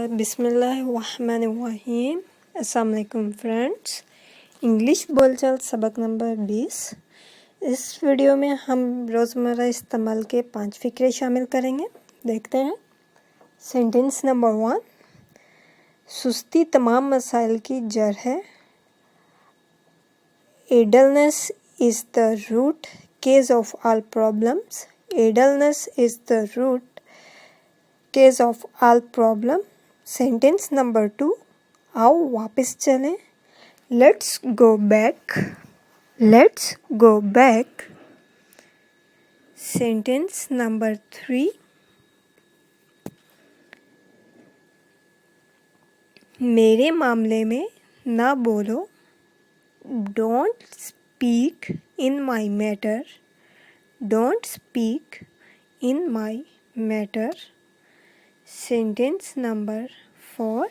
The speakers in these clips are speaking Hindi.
बिस्मिल्लाहिर्रहमानिर्रहीम। अस्सलाम वालेकुम फ्रेंड्स। इंग्लिश बोलचाल सबक नंबर 20। इस वीडियो में हम रोज़मर्रा इस्तेमाल के 5 फ़िक्रे शामिल करेंगे। देखते हैं। सेंटेंस नंबर 1, सुस्ती तमाम मसाइल की जड़ है। Idleness is the root cause of all problems. Idleness is the root cause of all problem. Sentence number 2, आओ वापस चलें। Let's go back. Let's go back. Sentence number 3, मेरे मामले में ना बोलो। Don't speak in my matter. Don't speak in my matter. Sentence number 4,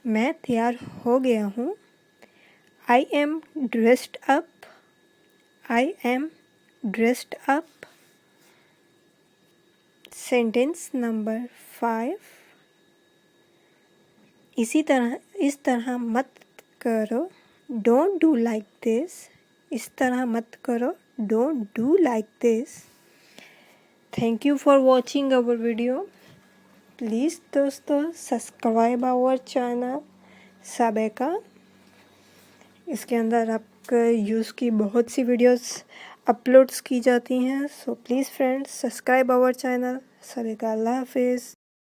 मैं तैयार हो गया हूँ। I am dressed up. I am dressed up. Sentence number 5, इस तरह मत करो। Don't do like this. इस तरह मत करो। Don't do like this. Thank you for watching our video. Please दोस्तों सब्सक्राइब आवर चैनल सबेका। इसके अंदर आपका यूज़ की बहुत सी वीडियोस अपलोड्स की जाती हैं। So please friends subscribe our channel सबेका। अल्लाह हाफिज़।